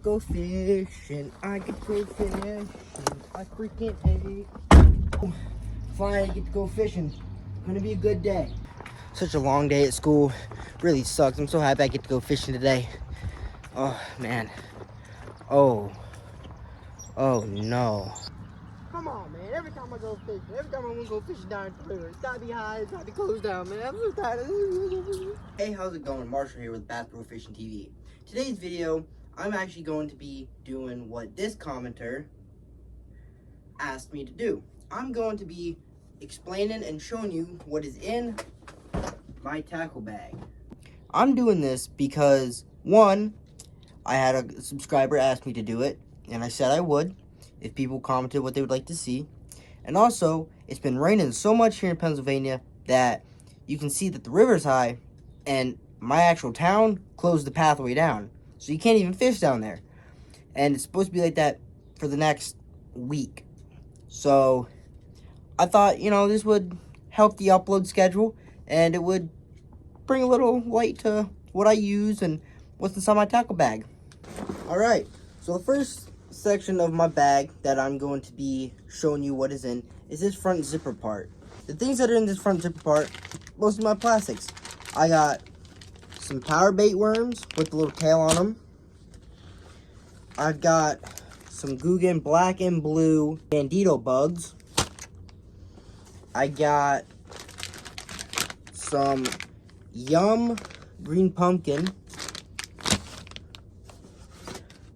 go fishing. I get to go fishing. I freaking hate. Finally, I get to go fishing. Gonna be a good day. Such a long day at school. Really sucks. I'm so happy I get to go fishing today. Oh, man. Oh no. Come on, man. Every time I go fishing, every time I want to go fishing down at the river, it's gotta be high, it's gotta be closed down, man. I'm so tired. Hey, how's it going? Marshall here with Bass Pro Fishing TV. Today's video, I'm actually going to be doing what this commenter asked me to do. I'm going to be explaining and showing you what is in my tackle bag. I'm doing this because, one, I had a subscriber ask me to do it, and I said I would if people commented what they would like to see. And also, it's been raining so much here in Pennsylvania that you can see that the river's high, and my actual town closed the pathway down. So you can't even fish down there. And it's supposed to be like that for the next week. So I thought, this would help the upload schedule, and it would bring a little light to what I use and what's inside my tackle bag. Alright, so the first section of my bag that I'm going to be showing you what is in is this front zipper part. The things that are in this front zipper part, most of my plastics. I got some power bait worms with the little tail on them. I've got some Googan black and blue bandito bugs. I got some Yum green pumpkin.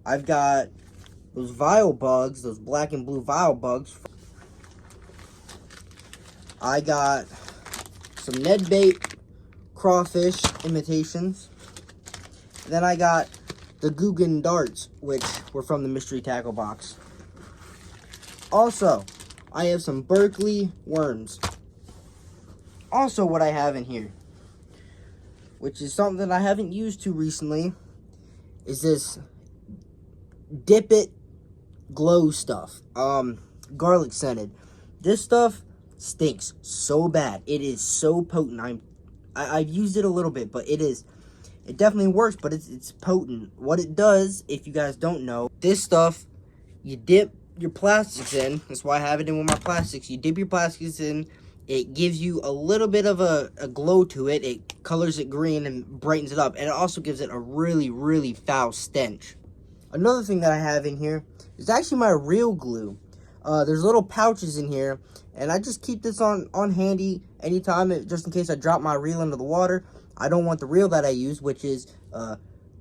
I've got those vial bugs, those black and blue vial bugs. I got some Ned bait crawfish imitations. And then I got the Googan darts, which were from the mystery tackle box. Also, I have some Berkley worms. Also, what I have in here, which is something that I haven't used too recently, is this Dip It glow stuff. Garlic scented. This stuff stinks so bad. It is so potent. I've used it a little bit, but it definitely works, but it's potent. What it does, if you guys don't know, this stuff, you dip your plastics in. That's why I have it in with my plastics. You dip your plastics in. It gives you a little bit of a glow to it. It colors it green and brightens it up. And it also gives it a really, really foul stench. Another thing that I have in here is actually my reel glue. There's little pouches in here. And I just keep this on handy anytime, just in case I drop my reel into the water. I don't want the reel that I use, which is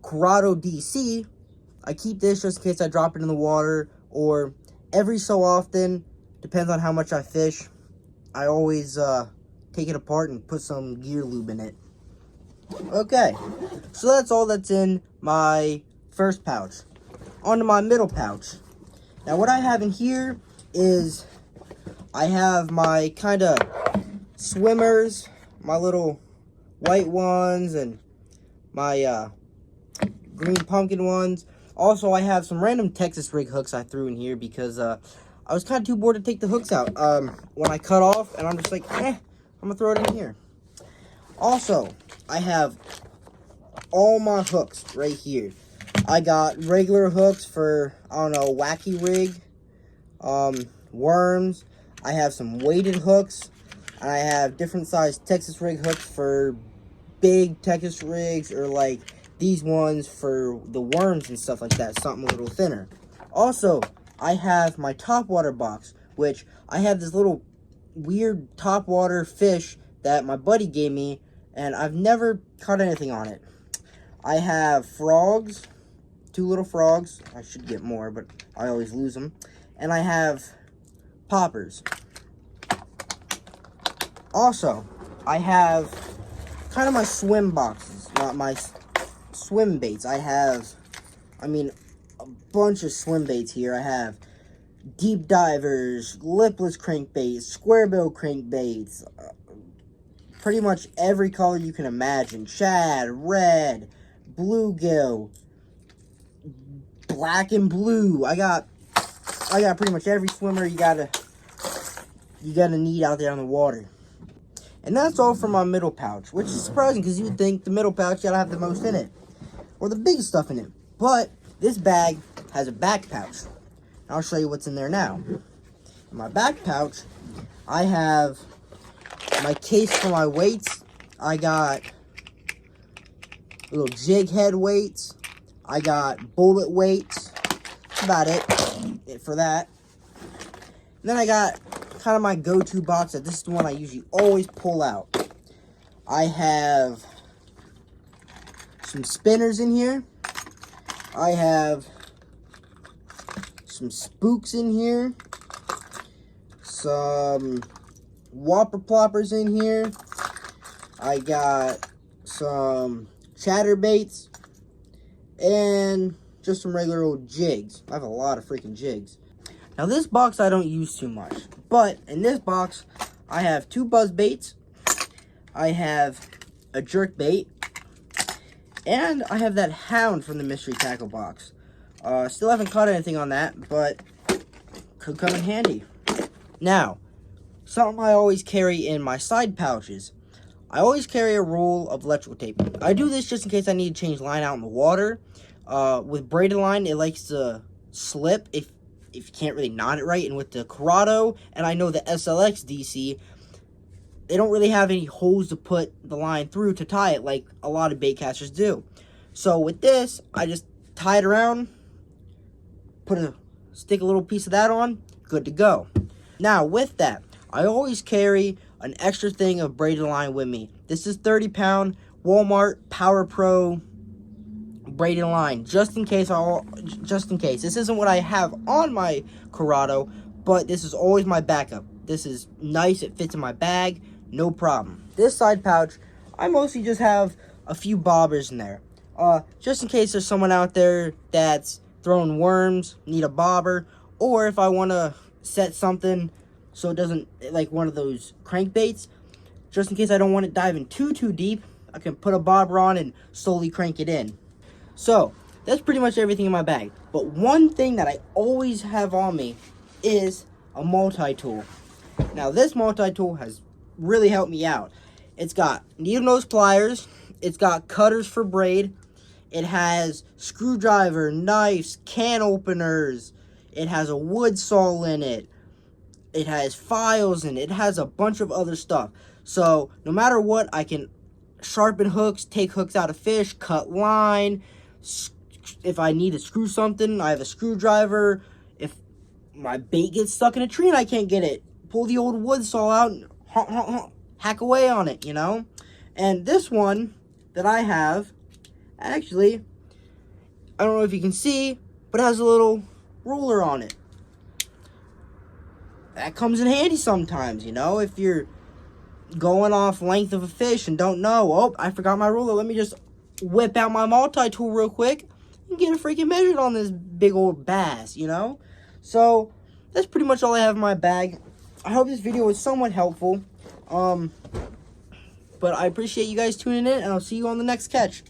Corrado DC. I keep this just in case I drop it in the water, or every so often, depends on how much I fish, I always take it apart and put some gear lube in it. Okay, so that's all that's in my first pouch. On to my middle pouch. Now what I have in here is, I have my kind of swimmers, my little white ones, and my green pumpkin ones. Also, I have some random Texas rig hooks I threw in here because I was kind of too bored to take the hooks out when I cut off, and I'm just like, I'm going to throw it in here. Also, I have all my hooks right here. I got regular hooks for, wacky rig, worms. I have some weighted hooks. And I have different sized Texas rig hooks for big Texas rigs, or like these ones for the worms and stuff like that, something a little thinner. Also, I have my topwater box, which I have this little weird topwater fish that my buddy gave me, and I've never caught anything on it. I have frogs, 2 little frogs. I should get more, but I always lose them. And I have poppers. Also, I have kind of my swim boxes, my swim baits. I have, a bunch of swim baits here. I have deep divers, lipless crankbaits, square bill crankbaits, pretty much every color you can imagine. Shad, red, bluegill, black and blue. I got pretty much every swimmer you gotta need out there on the water. And that's all from my middle pouch, which is surprising because you would think the middle pouch gotta have the most in it, or the biggest stuff in it. But this bag has a back pouch. I'll show you what's in there now. In my back pouch, I have my case for my weights. I got little jig head weights. I got bullet weights. That's about it for that. And then I got kind of my go-to box that this is the one I usually always pull out. I have some spinners in here. I have some spooks in here. Some whopper ploppers in here. I got some chatterbaits. And just some regular old jigs. I have a lot of freaking jigs. Now this box I don't use too much. But in this box, I have 2 buzz baits. I have a jerk bait. And I have that hound from the mystery tackle box. Still haven't caught anything on that, but could come in handy. Now, something I always carry in my side pouches. I always carry a roll of electrical tape. I do this just in case I need to change line out in the water. With braided line, it likes to slip if you can't really knot it right. And with the Curado, and I know the SLX DC, they don't really have any holes to put the line through to tie it like a lot of bait catchers do. So with this, I just tie it around, stick a little piece of that on, good to go. Now with that, I always carry an extra thing of braided line with me. This is 30-pound Walmart Power Pro braided line, just in case. This isn't what I have on my Curado, but this is always my backup. This is nice, it fits in my bag, no problem. This side pouch, I mostly just have a few bobbers in there. Just in case there's someone out there that's throwing worms, need a bobber, or if I want to set something so it doesn't, like one of those crankbaits, just in case I don't want it diving too deep, I can put a bobber on and slowly crank it in. So, that's pretty much everything in my bag. But one thing that I always have on me is a multi-tool. Now, this multi-tool has really helped me out. It's got needle nose pliers, it's got cutters for braid, it has screwdriver, knives, can openers, it has a wood saw in it, it has files in it, it has a bunch of other stuff. So, no matter what, I can sharpen hooks, take hooks out of fish, cut line. If I need to screw something, I have a screwdriver. If my bait gets stuck in a tree and I can't get it, pull the old wood saw out and hack away on it, you know? And this one that I have, actually, I don't know if you can see, but it has a little ruler on it. That comes in handy sometimes, you know? If you're going off length of a fish and don't know, oh, I forgot my ruler, let me just whip out my multi-tool real quick and get a freaking measured on this big old bass, you know? So, that's pretty much all I have in my bag. I hope this video was somewhat helpful. But I appreciate you guys tuning in, and I'll see you on the next catch.